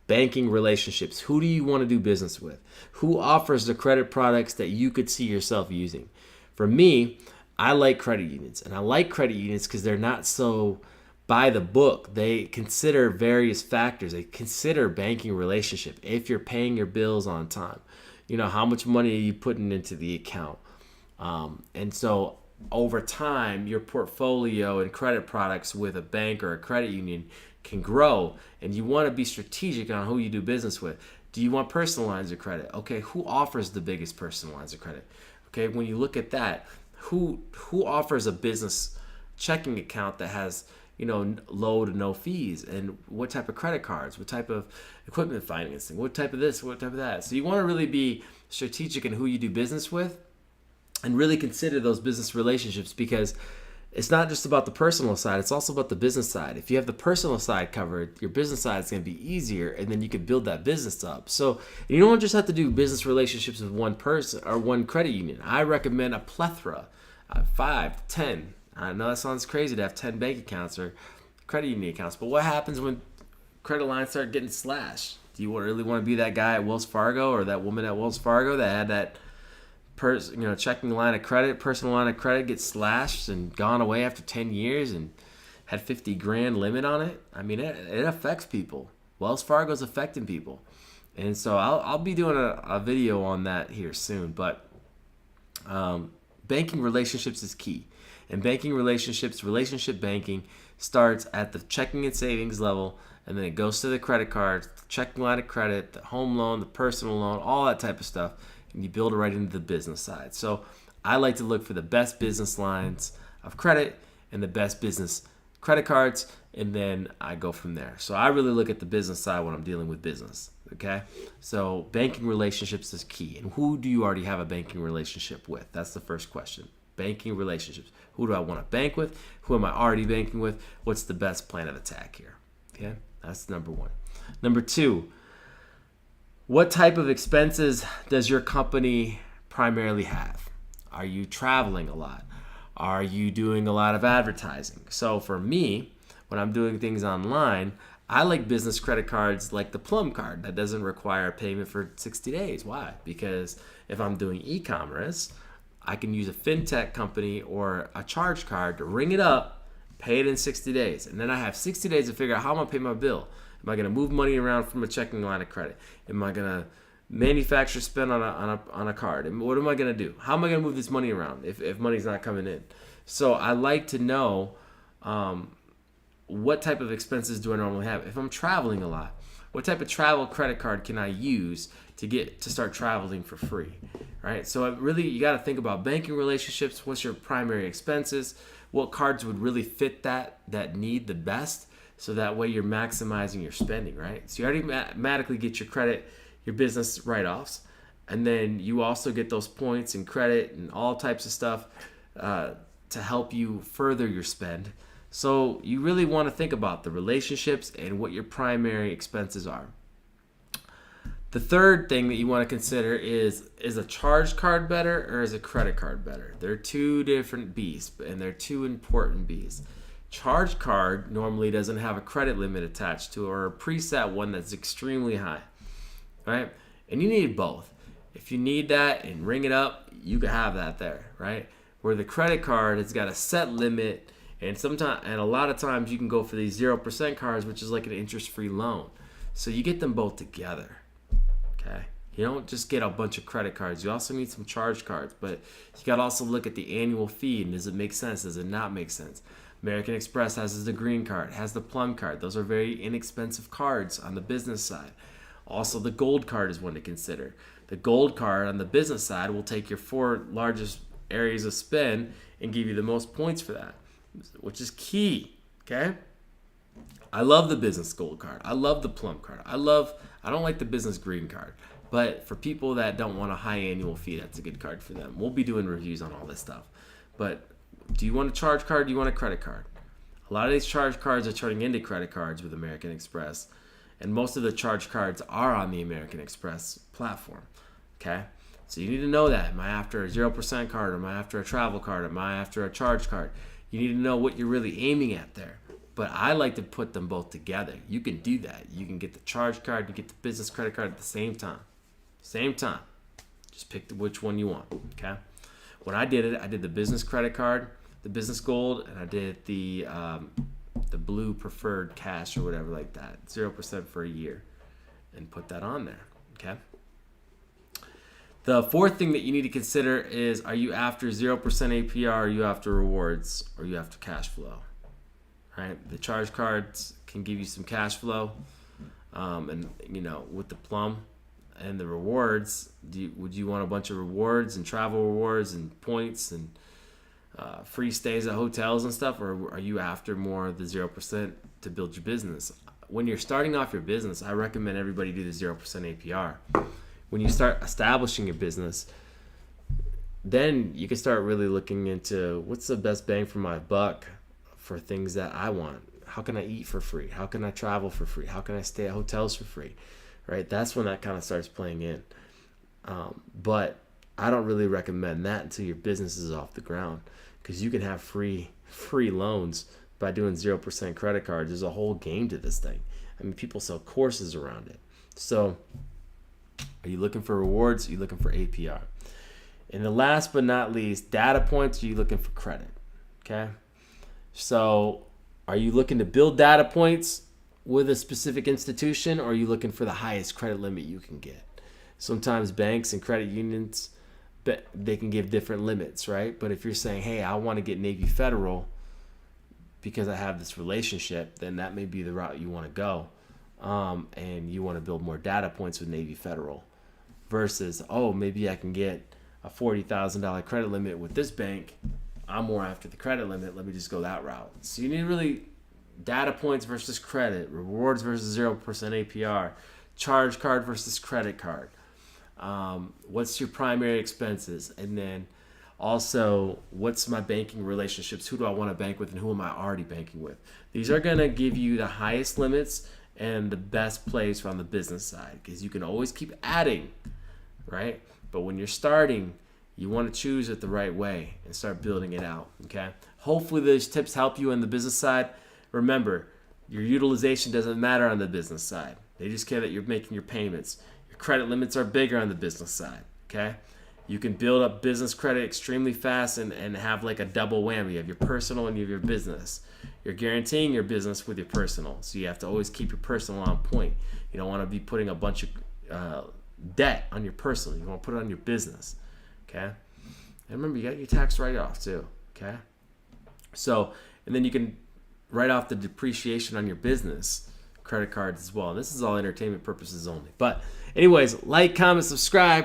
Banking relationships. Who do you want to do business with? Who offers the credit products that you could see yourself using? For me, I like credit unions. And I like credit unions because they're not so by the book. They consider various factors. They consider banking relationship. If you're paying your bills on time, how much money are you putting into the account? And so over time, your portfolio and credit products with a bank or a credit union can grow, and you want to be strategic on who you do business with. Do you want personal lines of credit? Okay, who offers the biggest personal lines of credit? Okay, when you look at that, who offers a business checking account that has low to no fees, and what type of credit cards, what type of equipment financing, what type of this, what type of that. So you want to really be strategic in who you do business with and really consider those business relationships, because it's not just about the personal side, it's also about the business side. If you have the personal side covered, your business side is going to be easier, and then you can build that business up. So you don't just have to do business relationships with one person or one credit union. I recommend a plethora, 5, 10. I know that sounds crazy to have 10 bank accounts or credit union accounts, but what happens when credit lines start getting slashed? Do you really want to be that guy at Wells Fargo or that woman at Wells Fargo that had that checking line of credit, personal line of credit get slashed and gone away after 10 years and had 50 grand limit on it? I mean, it affects people. Wells Fargo's affecting people. And so I'll be doing a video on that here soon. But banking relationships is key. And banking relationships, relationship banking starts at the checking and savings level, and then it goes to the credit cards, the checking line of credit, the home loan, the personal loan, all that type of stuff. And you build it right into the business side. So I like to look for the best business lines of credit and the best business credit cards, and then I go from there. So I really look at the business side when I'm dealing with business. Okay, so banking relationships is key. And who do you already have a banking relationship with? That's the first question. Banking relationships. Who do I want to bank with? Who am I already banking with? What's the best plan of attack here? Okay, that's number one. Number two, what type of expenses does your company primarily have? Are you traveling a lot? Are you doing a lot of advertising? So for me, when I'm doing things online, I like business credit cards like the Plum card that doesn't require payment for 60 days. Why? Because if I'm doing e-commerce, I can use a fintech company or a charge card to ring it up, pay it in 60 days. And then I have 60 days to figure out how I'm going to pay my bill. Am I going to move money around from a checking line of credit? Am I going to manufacture spend on a card? And what am I going to do? How am I going to move this money around if money's not coming in? So I like to know what type of expenses do I normally have. If I'm traveling a lot, what type of travel credit card can I use to start traveling for free, right? So you got to think about banking relationships. What's your primary expenses? What cards would really fit that need the best? So that way you're maximizing your spending, right? So you already automatically get your credit, your business write-offs, and then you also get those points and credit and all types of stuff to help you further your spend. So you really want to think about the relationships and what your primary expenses are. The third thing that you want to consider is a charge card better or is a credit card better? They're two different beasts, and they're two important beasts. Charge card normally doesn't have a credit limit attached to it, or a preset one that's extremely high, right? And you need both. If you need that and ring it up, you can have that there, right? Where the credit card has got a set limit, and a lot of times you can go for these 0% cards, which is like an interest-free loan. So you get them both together, okay? You don't just get a bunch of credit cards. You also need some charge cards, but you got to also look at the annual fee, and does it make sense? Does it not make sense? American Express has the green card, has the plum card. Those are very inexpensive cards on the business side. Also, the gold card is one to consider. The gold card on the business side will take your 4 largest areas of spend and give you the most points for that, which is key, okay? I love the business gold card. I love the plum card. I don't like the business green card. But for people that don't want a high annual fee, that's a good card for them. We'll be doing reviews on all this stuff. But do you want a charge card? Do you want a credit card? A lot of these charge cards are turning into credit cards with American Express. And most of the charge cards are on the American Express platform. Okay? So you need to know that. Am I after a 0% card? Am I after a travel card? Am I after a charge card? You need to know what you're really aiming at there. But I like to put them both together. You can do that. You can get the charge card, you get the business credit card at the same time. Same time. Just pick which one you want, okay? When I did it, I did the business credit card, the business gold, and I did the blue preferred cash or whatever like that, 0% for a year, and put that on there, okay? The fourth thing that you need to consider is, are you after 0% APR, are you after rewards, or are you after cash flow? Right? The charge cards can give you some cash flow, and with the plum and the rewards, would you want a bunch of rewards and travel rewards and points and free stays at hotels and stuff, or are you after more of the 0% to build your business? When you're starting off your business, I recommend everybody do the 0% APR. When you start establishing your business, then you can start really looking into what's the best bang for my buck for things that I want. How can I eat for free? How can I travel for free? How can I stay at hotels for free? Right? That's when that kind of starts playing in. But I don't really recommend that until your business is off the ground, because you can have free loans by doing 0% credit cards. There's a whole game to this thing. I mean, people sell courses around it. So are you looking for rewards? Are you looking for APR? And the last but not least, data points. Are you looking for credit? Okay. So are you looking to build data points with a specific institution, or are you looking for the highest credit limit you can get? Sometimes banks and credit unions, they can give different limits, right? But if you're saying, hey, I want to get Navy Federal because I have this relationship, then that may be the route you want to go. And you want to build more data points with Navy Federal versus, maybe I can get a $40,000 credit limit with this bank. I'm more after the credit limit. Let me just go that route. So you need really data points versus credit, rewards versus 0% APR, charge card versus credit card. What's your primary expenses? And then also, what's my banking relationships? Who do I want to bank with, and who am I already banking with? These are going to give you the highest limits and the best place on the business side, because you can always keep adding, right? But when you're starting, you want to choose it the right way and start building it out, okay? Hopefully those tips help you on the business side. Remember, your utilization doesn't matter on the business side. They just care that you're making your payments. Your credit limits are bigger on the business side, okay? You can build up business credit extremely fast and have like a double whammy. You have your personal and you have your business. You're guaranteeing your business with your personal, so you have to always keep your personal on point. You don't want to be putting a bunch of debt on your personal. You want to put it on your business. Okay, and remember, you got your tax write-off too. Okay, so and then you can write off the depreciation on your business credit cards as well. And this is all entertainment purposes only. But anyways, like, comment, subscribe.